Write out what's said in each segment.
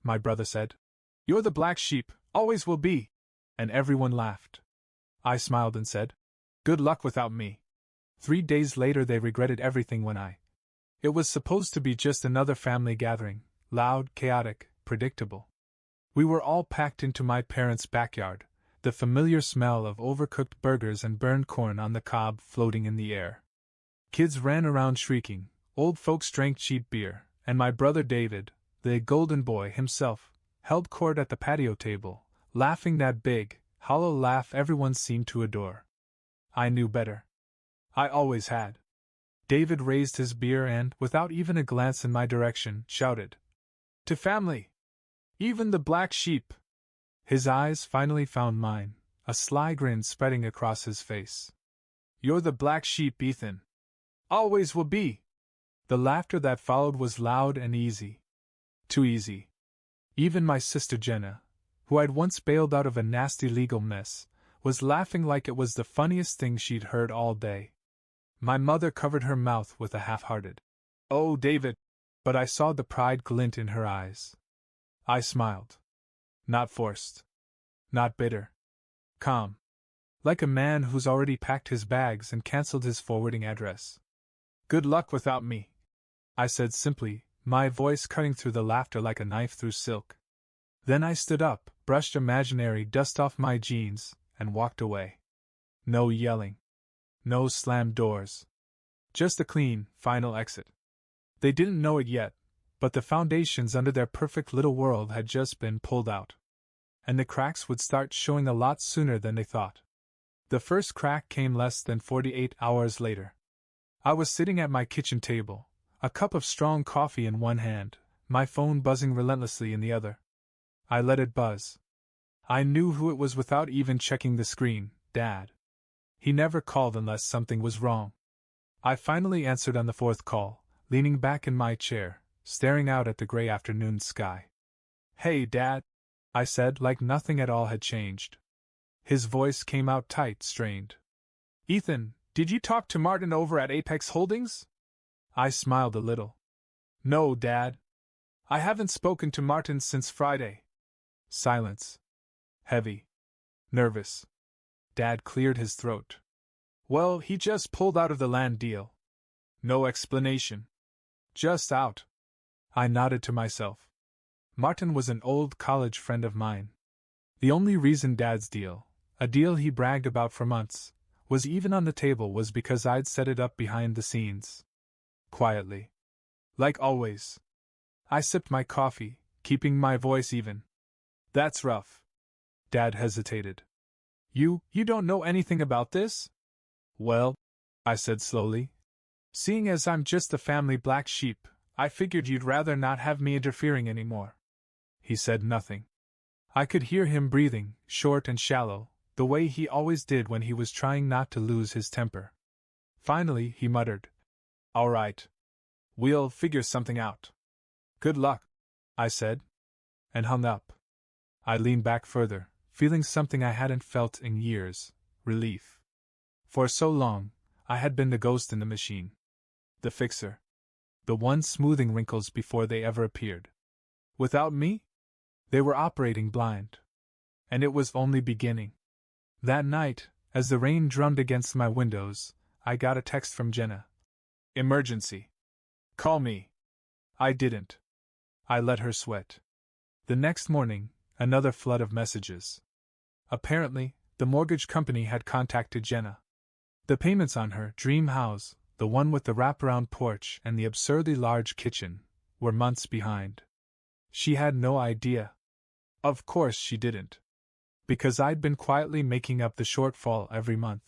my brother said. You're the black sheep, always will be. And everyone laughed. I smiled and said, good luck without me. 3 days later they regretted everything when It was supposed to be just another family gathering, loud, chaotic, predictable. We were all packed into my parents' backyard, the familiar smell of overcooked burgers and burned corn on the cob floating in the air. Kids ran around shrieking, old folks drank cheap beer, and my brother David, the golden boy himself, held court at the patio table, laughing that big, hollow laugh everyone seemed to adore. I knew better. I always had. David raised his beer and, without even a glance in my direction, shouted, to family! Even the black sheep! His eyes finally found mine, a sly grin spreading across his face. You're the black sheep, Ethan. Always will be! The laughter that followed was loud and easy. Too easy. Even my sister Jenna, who I'd once bailed out of a nasty legal mess, was laughing like it was the funniest thing she'd heard all day. My mother covered her mouth with a half-hearted, "Oh, David," but I saw the pride glint in her eyes. I smiled. Not forced. Not bitter. Calm. Like a man who's already packed his bags and cancelled his forwarding address. Good luck without me, I said simply, my voice cutting through the laughter like a knife through silk. Then I stood up, brushed imaginary dust off my jeans, and walked away. No yelling. No slammed doors. Just a clean, final exit. They didn't know it yet, but the foundations under their perfect little world had just been pulled out. And the cracks would start showing a lot sooner than they thought. The first crack came less than 48 hours later. I was sitting at my kitchen table, a cup of strong coffee in one hand, my phone buzzing relentlessly in the other. I let it buzz. I knew who it was without even checking the screen, Dad. He never called unless something was wrong. I finally answered on the fourth call, leaning back in my chair, staring out at the gray afternoon sky. Hey, Dad, I said like nothing at all had changed. His voice came out tight, strained. Ethan, did you talk to Martin over at Apex Holdings? I smiled a little. No, Dad. I haven't spoken to Martin since Friday. Silence. Heavy. Nervous. Dad cleared his throat. Well, he just pulled out of the land deal. No explanation. Just out. I nodded to myself. Martin was an old college friend of mine. The only reason Dad's deal, a deal he bragged about for months, was even on the table was because I'd set it up behind the scenes. Quietly. Like always. I sipped my coffee, keeping my voice even. That's rough. Dad hesitated. You don't know anything about this? Well, I said slowly. Seeing as I'm just the family black sheep, I figured you'd rather not have me interfering anymore. He said nothing. I could hear him breathing, short and shallow, the way he always did when he was trying not to lose his temper. Finally, he muttered, All right. We'll figure something out. Good luck, I said, and hung up. I leaned back further, feeling something I hadn't felt in years, relief. For so long, I had been the ghost in the machine. The fixer. The one smoothing wrinkles before they ever appeared. Without me? They were operating blind. And it was only beginning. That night, as the rain drummed against my windows, I got a text from Jenna. Emergency. Call me. I didn't. I let her sweat. The next morning, another flood of messages. Apparently, the mortgage company had contacted Jenna. The payments on her dream house, the one with the wraparound porch and the absurdly large kitchen, were months behind. She had no idea. Of course she didn't. Because I'd been quietly making up the shortfall every month.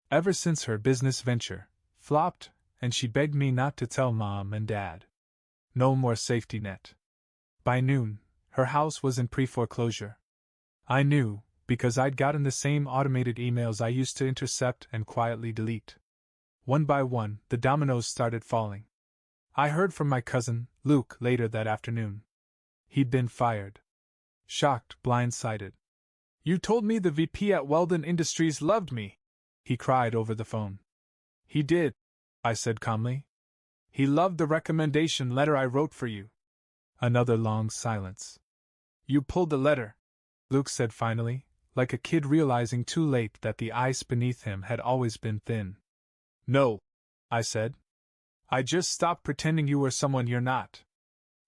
Ever since her business venture flopped, and she begged me not to tell Mom and Dad. No more safety net. By noon, her house was in pre-foreclosure. I knew, because I'd gotten the same automated emails I used to intercept and quietly delete. One by one, the dominoes started falling. I heard from my cousin, Luke, later that afternoon. He'd been fired. Shocked, blindsided. You told me the VP at Weldon Industries loved me, he cried over the phone. He did, I said calmly. He loved the recommendation letter I wrote for you. Another long silence. You pulled the letter, Luke said finally, like a kid realizing too late that the ice beneath him had always been thin. No, I said. I just stopped pretending you were someone you're not.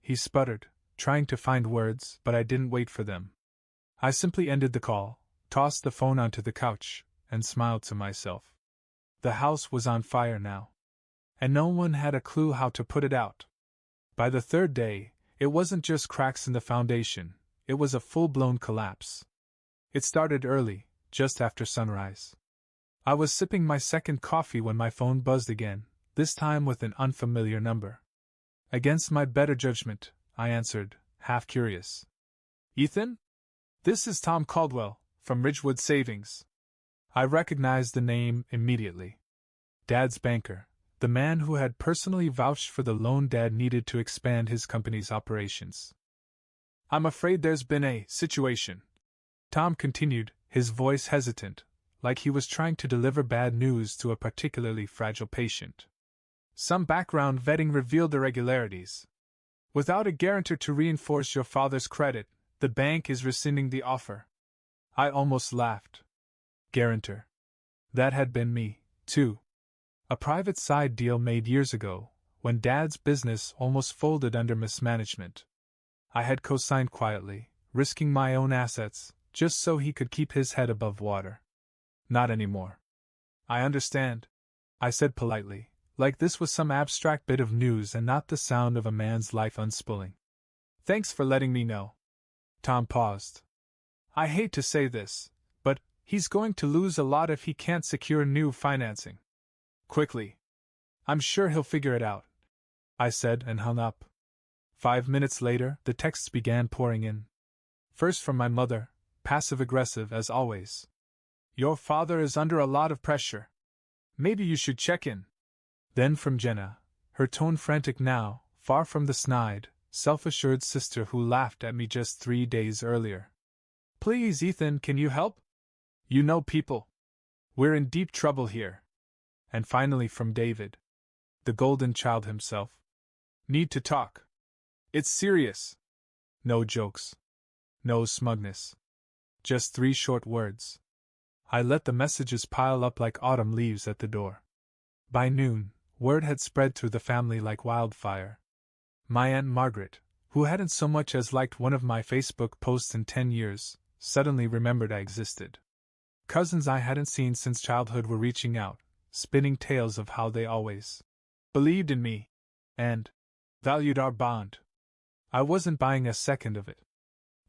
He sputtered, trying to find words, but I didn't wait for them. I simply ended the call, tossed the phone onto the couch, and smiled to myself. The house was on fire now, and no one had a clue how to put it out. By the third day, it wasn't just cracks in the foundation, it was a full-blown collapse. It started early, just after sunrise. I was sipping my second coffee when my phone buzzed again, this time with an unfamiliar number. Against my better judgment, I answered, half curious. Ethan? This is Tom Caldwell, from Ridgewood Savings. I recognized the name immediately. Dad's banker, the man who had personally vouched for the loan Dad needed to expand his company's operations. I'm afraid there's been a situation, Tom continued, his voice hesitant, like he was trying to deliver bad news to a particularly fragile patient. Some background vetting revealed irregularities. Without a guarantor to reinforce your father's credit, the bank is rescinding the offer. I almost laughed. Guarantor. That had been me, too. A private side deal made years ago, when Dad's business almost folded under mismanagement. I had co-signed quietly, risking my own assets, just so he could keep his head above water. Not anymore. I understand, I said politely, like this was some abstract bit of news and not the sound of a man's life unspooling. Thanks for letting me know. Tom paused. I hate to say this, but he's going to lose a lot if he can't secure new financing. Quickly. I'm sure he'll figure it out, I said and hung up. 5 minutes later, the texts began pouring in. First from my mother, passive-aggressive as always. Your father is under a lot of pressure. Maybe you should check in. Then from Jenna, her tone frantic now, far from the snide, self-assured sister who laughed at me just 3 days earlier. Please, Ethan, can you help? You know people. We're in deep trouble here. And finally from David, the golden child himself. Need to talk. It's serious. No jokes. No smugness. Just 3 short words. I let the messages pile up like autumn leaves at the door. By noon, word had spread through the family like wildfire. My Aunt Margaret, who hadn't so much as liked one of my Facebook posts in 10 years, suddenly remembered I existed. Cousins I hadn't seen since childhood were reaching out, spinning tales of how they always believed in me and valued our bond. I wasn't buying a second of it.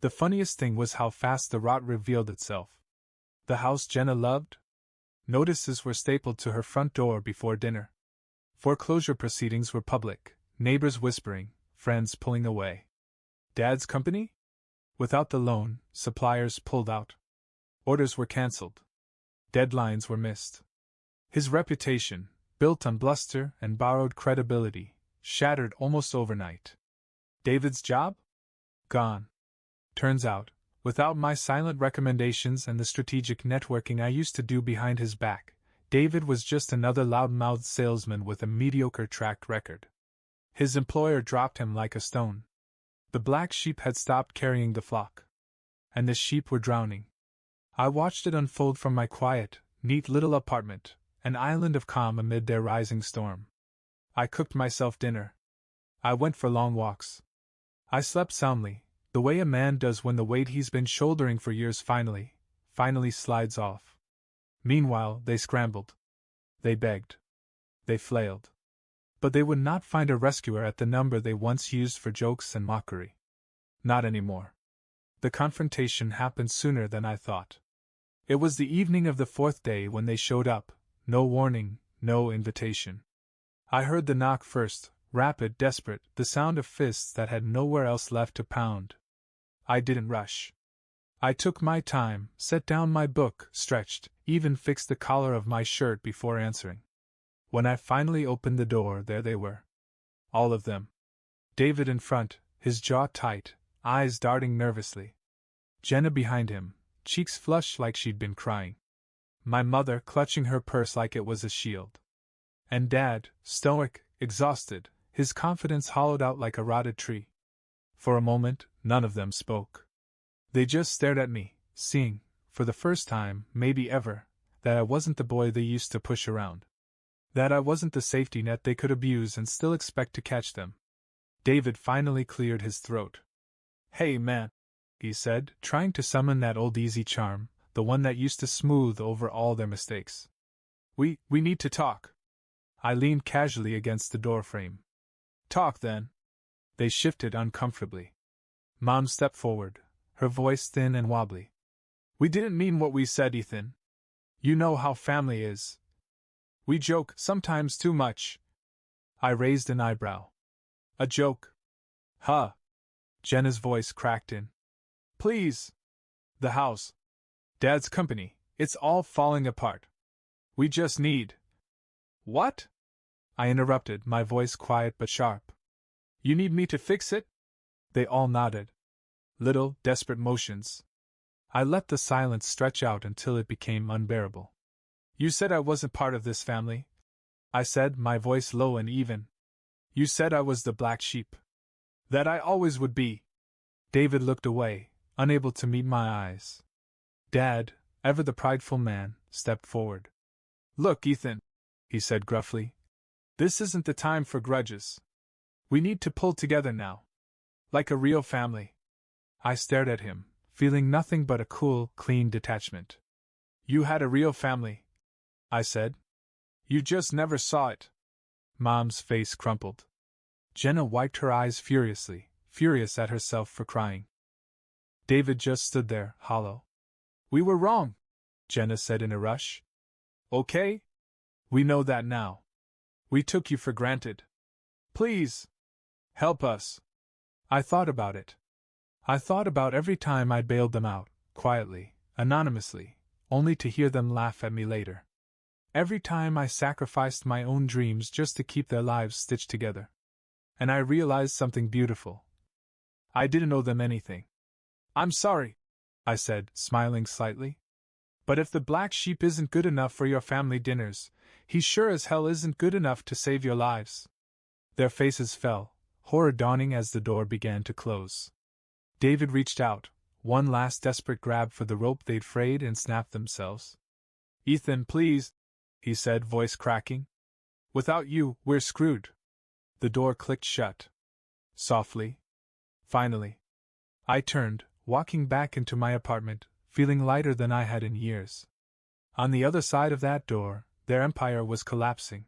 The funniest thing was how fast the rot revealed itself. The house Jenna loved? Notices were stapled to her front door before dinner. Foreclosure proceedings were public, neighbors whispering, friends pulling away. Dad's company? Without the loan, suppliers pulled out. Orders were cancelled. Deadlines were missed. His reputation, built on bluster and borrowed credibility, shattered almost overnight. David's job? Gone. Turns out, without my silent recommendations and the strategic networking I used to do behind his back, David was just another loud-mouthed salesman with a mediocre track record. His employer dropped him like a stone. The black sheep had stopped carrying the flock. And the sheep were drowning. I watched it unfold from my quiet, neat little apartment, an island of calm amid their rising storm. I cooked myself dinner. I went for long walks. I slept soundly, the way a man does when the weight he's been shouldering for years finally slides off. Meanwhile, they scrambled. They begged. They flailed. But they would not find a rescuer at the number they once used for jokes and mockery. Not anymore. The confrontation happened sooner than I thought. It was the evening of the 4th day when they showed up, no warning, no invitation. I heard the knock first, rapid, desperate, the sound of fists that had nowhere else left to pound. I didn't rush. I took my time, set down my book, stretched, even fixed the collar of my shirt before answering. When I finally opened the door, there they were. All of them. David in front, his jaw tight, eyes darting nervously. Jenna behind him, cheeks flushed like she'd been crying. My mother clutching her purse like it was a shield. And Dad, stoic, exhausted, his confidence hollowed out like a rotted tree. For a moment, none of them spoke. They just stared at me, seeing, for the first time, maybe ever, that I wasn't the boy they used to push around. That I wasn't the safety net they could abuse and still expect to catch them. David finally cleared his throat. "Hey, man," he said, trying to summon that old easy charm, the one that used to smooth over all their mistakes. We need to talk." I leaned casually against the doorframe. "Talk, then." They shifted uncomfortably. Mom stepped forward, her voice thin and wobbly. "We didn't mean what we said, Ethan. You know how family is. We joke, sometimes too much." I raised an eyebrow. "A joke? Huh?" Jenna's voice cracked in. "Please. The house. Dad's company, it's all falling apart. We just need—" "What?" I interrupted, my voice quiet but sharp. "You need me to fix it?" They all nodded. Little, desperate motions. I let the silence stretch out until it became unbearable. "You said I wasn't part of this family," I said, my voice low and even. "You said I was the black sheep. That I always would be." David looked away, unable to meet my eyes. Dad, ever the prideful man, stepped forward. "Look, Ethan," he said gruffly. "This isn't the time for grudges. We need to pull together now. Like a real family." I stared at him, feeling nothing but a cool, clean detachment. "You had a real family," I said. "You just never saw it." Mom's face crumpled. Jenna wiped her eyes furiously, furious at herself for crying. David just stood there, hollow. "We were wrong," Jenna said in a rush. "Okay? We know that now. We took you for granted. Please. Help us." I thought about it. I thought about every time I bailed them out, quietly, anonymously, only to hear them laugh at me later. Every time I sacrificed my own dreams just to keep their lives stitched together. And I realized something beautiful. I didn't owe them anything. "I'm sorry," I said, smiling slightly. "But if the black sheep isn't good enough for your family dinners, he sure as hell isn't good enough to save your lives." Their faces fell, horror dawning as the door began to close. David reached out, one last desperate grab for the rope they'd frayed and snapped themselves. "Ethan, please," he said, voice cracking. "Without you, we're screwed." The door clicked shut. Softly. Finally. I turned, walking back into my apartment, feeling lighter than I had in years. On the other side of that door, their empire was collapsing.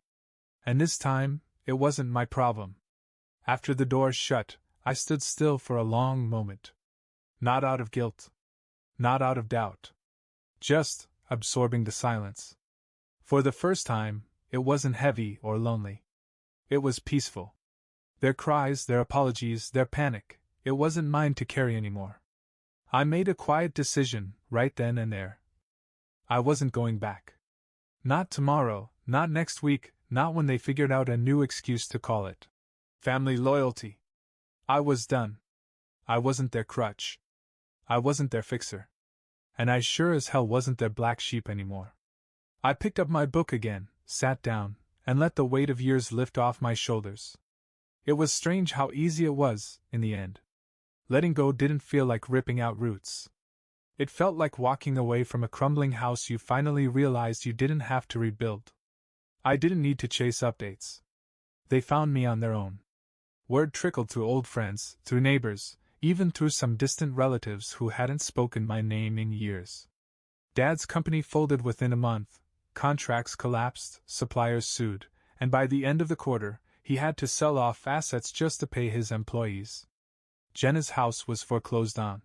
And this time, it wasn't my problem. After the door shut, I stood still for a long moment. Not out of guilt. Not out of doubt. Just absorbing the silence. For the first time, it wasn't heavy or lonely. It was peaceful. Their cries, their apologies, their panic, it wasn't mine to carry anymore. I made a quiet decision, right then and there. I wasn't going back. Not tomorrow, not next week, not when they figured out a new excuse to call it family loyalty. I was done. I wasn't their crutch. I wasn't their fixer. And I sure as hell wasn't their black sheep anymore. I picked up my book again, sat down, and let the weight of years lift off my shoulders. It was strange how easy it was, in the end. Letting go didn't feel like ripping out roots. It felt like walking away from a crumbling house you finally realized you didn't have to rebuild. I didn't need to chase updates. They found me on their own. Word trickled through old friends, through neighbors, even through some distant relatives who hadn't spoken my name in years. Dad's company folded within a month, contracts collapsed, suppliers sued, and by the end of the quarter, he had to sell off assets just to pay his employees. Jenna's house was foreclosed on.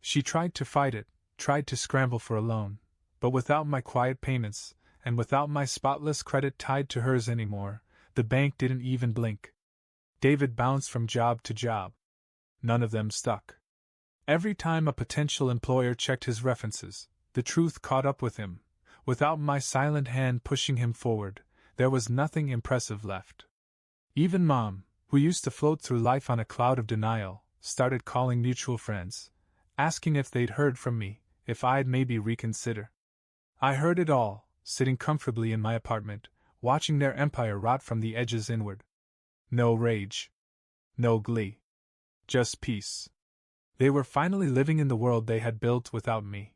She tried to fight it, tried to scramble for a loan, but without my quiet payments, and without my spotless credit tied to hers anymore, the bank didn't even blink. David bounced from job to job. None of them stuck. Every time a potential employer checked his references, the truth caught up with him. Without my silent hand pushing him forward, there was nothing impressive left. Even Mom, who used to float through life on a cloud of denial, started calling mutual friends, asking if they'd heard from me, if I'd maybe reconsider. I heard it all, sitting comfortably in my apartment, watching their empire rot from the edges inward. No rage. No glee. Just peace. They were finally living in the world they had built without me.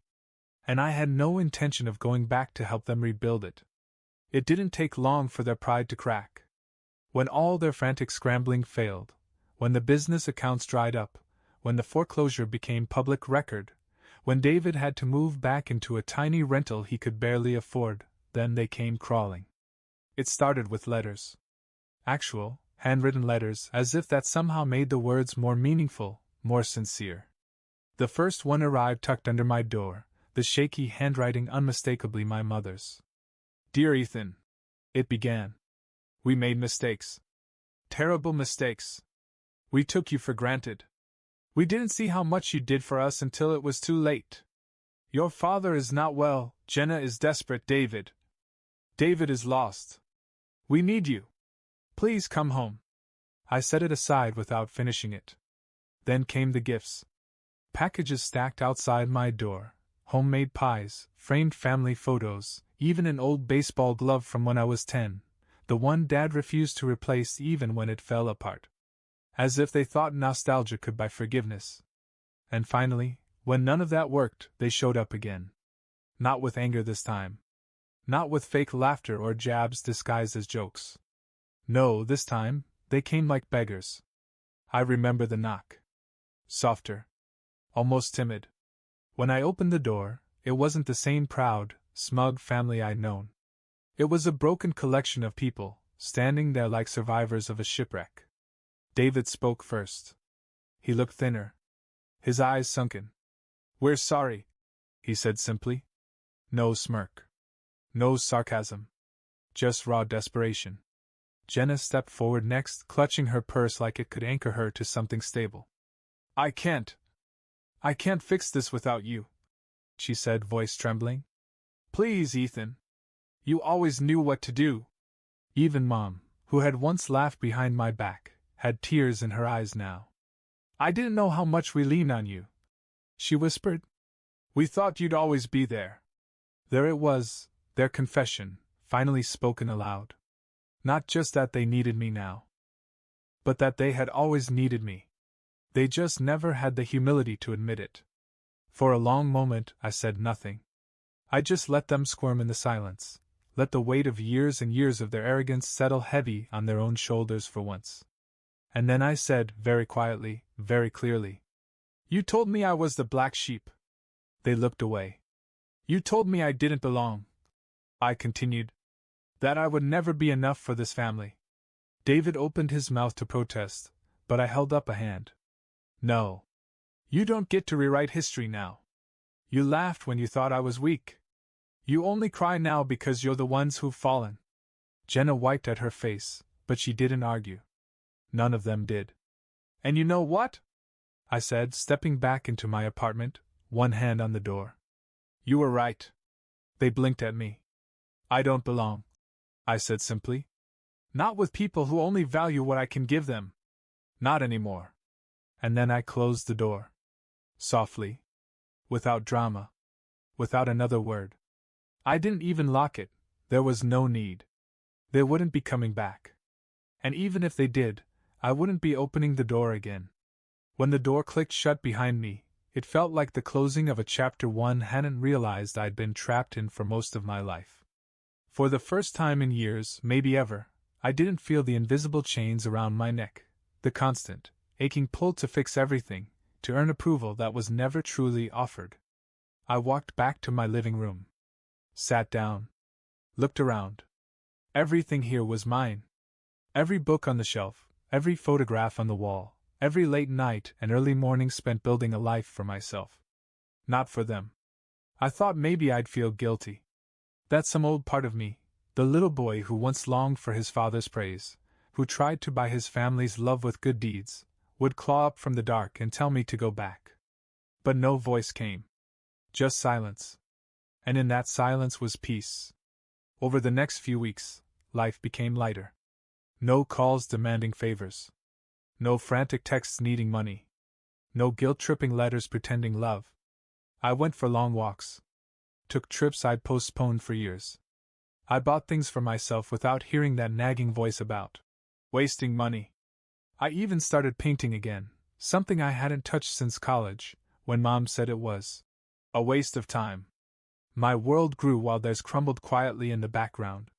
And I had no intention of going back to help them rebuild it. It didn't take long for their pride to crack. When all their frantic scrambling failed, when the business accounts dried up, when the foreclosure became public record, when David had to move back into a tiny rental he could barely afford, then they came crawling. It started with letters. Actual, handwritten letters, as if that somehow made the words more meaningful, more sincere. The first one arrived tucked under my door, the shaky handwriting unmistakably my mother's. "Dear Ethan," it began. "We made mistakes. Terrible mistakes. We took you for granted. We didn't see how much you did for us until it was too late. Your father is not well, Jenna is desperate, David is lost. We need you. Please come home." I set it aside without finishing it. Then came the gifts. Packages stacked outside my door, homemade pies, framed family photos, even an old baseball glove from when I was 10, the one Dad refused to replace even when it fell apart. As if they thought nostalgia could buy forgiveness. And finally, when none of that worked, they showed up again. Not with anger this time. Not with fake laughter or jabs disguised as jokes. No, this time, they came like beggars. I remember the knock. Softer. Almost timid. When I opened the door, it wasn't the same proud, smug family I'd known. It was a broken collection of people, standing there like survivors of a shipwreck. David spoke first. He looked thinner. His eyes sunken. "We're sorry," he said simply. No smirk. No sarcasm. Just raw desperation. Jenna stepped forward next, clutching her purse like it could anchor her to something stable. I can't fix this without you," she said, voice trembling. "Please, Ethan. You always knew what to do." Even Mom, who had once laughed behind my back, had tears in her eyes now. "I didn't know how much we lean on you," she whispered. "We thought you'd always be there." There it was, their confession, finally spoken aloud. Not just that they needed me now, but that they had always needed me. They just never had the humility to admit it. For a long moment, I said nothing. I just let them squirm in the silence, let the weight of years and years of their arrogance settle heavy on their own shoulders for once. And then I said, very quietly, very clearly, "You told me I was the black sheep." They looked away. "You told me I didn't belong," I continued. "That I would never be enough for this family." David opened his mouth to protest, but I held up a hand. "No. You don't get to rewrite history now. You laughed when you thought I was weak. You only cry now because you're the ones who've fallen." Jenna wiped at her face, but she didn't argue. None of them did. "And you know what?" I said, stepping back into my apartment, one hand on the door. "You were right." They blinked at me. "I don't belong," I said simply. "Not with people who only value what I can give them. Not anymore." And then I closed the door. Softly. Without drama. Without another word. I didn't even lock it, there was no need. They wouldn't be coming back. And even if they did, I wouldn't be opening the door again. When the door clicked shut behind me, it felt like the closing of a chapter one hadn't realized I'd been trapped in for most of my life. For the first time in years, maybe ever, I didn't feel the invisible chains around my neck, the constant, aching pull to fix everything, to earn approval that was never truly offered. I walked back to my living room. Sat down. Looked around. Everything here was mine. Every book on the shelf, every photograph on the wall, every late night and early morning spent building a life for myself. Not for them. I thought maybe I'd feel guilty. That some old part of me, the little boy who once longed for his father's praise, who tried to buy his family's love with good deeds, would claw up from the dark and tell me to go back. But no voice came. Just silence. And in that silence was peace. Over the next few weeks, life became lighter. No calls demanding favors. No frantic texts needing money. No guilt-tripping letters pretending love. I went for long walks. Took trips I'd postponed for years. I bought things for myself without hearing that nagging voice about wasting money. I even started painting again, something I hadn't touched since college, when Mom said it was a waste of time. My world grew while theirs crumbled quietly in the background.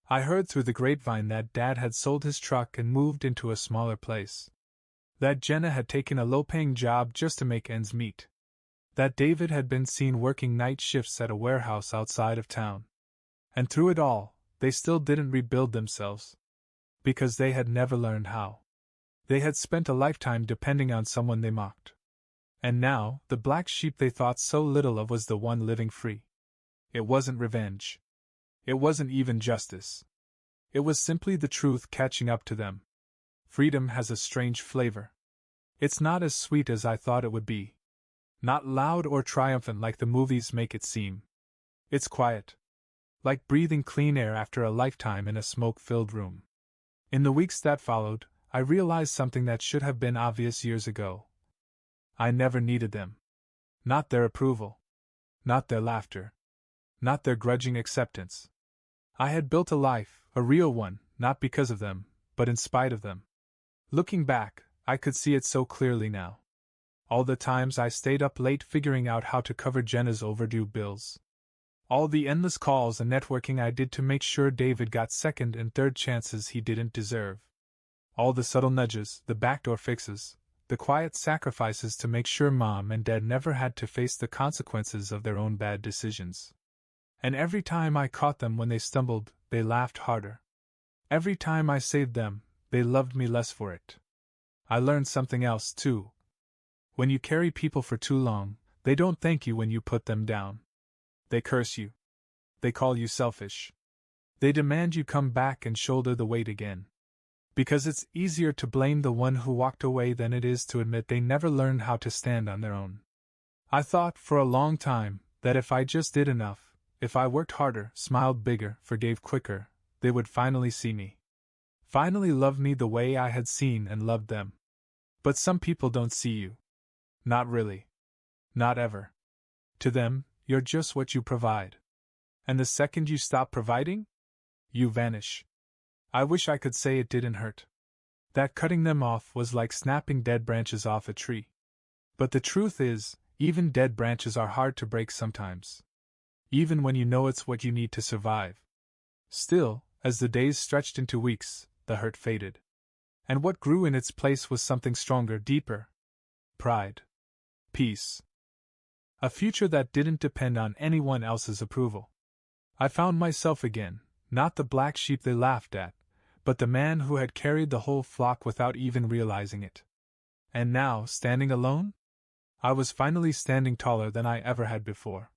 I heard through the grapevine that Dad had sold his truck and moved into a smaller place. That Jenna had taken a low-paying job just to make ends meet. That David had been seen working night shifts at a warehouse outside of town. And through it all, they still didn't rebuild themselves. Because they had never learned how. They had spent a lifetime depending on someone they mocked. And now, the black sheep they thought so little of was the one living free. It wasn't revenge. It wasn't even justice. It was simply the truth catching up to them. Freedom has a strange flavor. It's not as sweet as I thought it would be. Not loud or triumphant like the movies make it seem. It's quiet. Like breathing clean air after a lifetime in a smoke-filled room. In the weeks that followed, I realized something that should have been obvious years ago. I never needed them. Not their approval. Not their laughter. Not their grudging acceptance. I had built a life, a real one, not because of them, but in spite of them. Looking back, I could see it so clearly now. All the times I stayed up late figuring out how to cover Jenna's overdue bills. All the endless calls and networking I did to make sure David got second and third chances he didn't deserve. All the subtle nudges, the backdoor fixes, the quiet sacrifices to make sure Mom and Dad never had to face the consequences of their own bad decisions. And every time I caught them when they stumbled, they laughed harder. Every time I saved them, they loved me less for it. I learned something else, too. When you carry people for too long, they don't thank you when you put them down. They curse you. They call you selfish. They demand you come back and shoulder the weight again. Because it's easier to blame the one who walked away than it is to admit they never learned how to stand on their own. I thought for a long time that if I just did enough, if I worked harder, smiled bigger, forgave quicker, they would finally see me. Finally love me the way I had seen and loved them. But some people don't see you. Not really. Not ever. To them, you're just what you provide. And the second you stop providing, you vanish. I wish I could say it didn't hurt. That cutting them off was like snapping dead branches off a tree. But the truth is, even dead branches are hard to break sometimes. Even when you know it's what you need to survive. Still, as the days stretched into weeks, the hurt faded. And what grew in its place was something stronger, deeper. Pride. Peace. A future that didn't depend on anyone else's approval. I found myself again, not the black sheep they laughed at, but the man who had carried the whole flock without even realizing it. And now, standing alone? I was finally standing taller than I ever had before.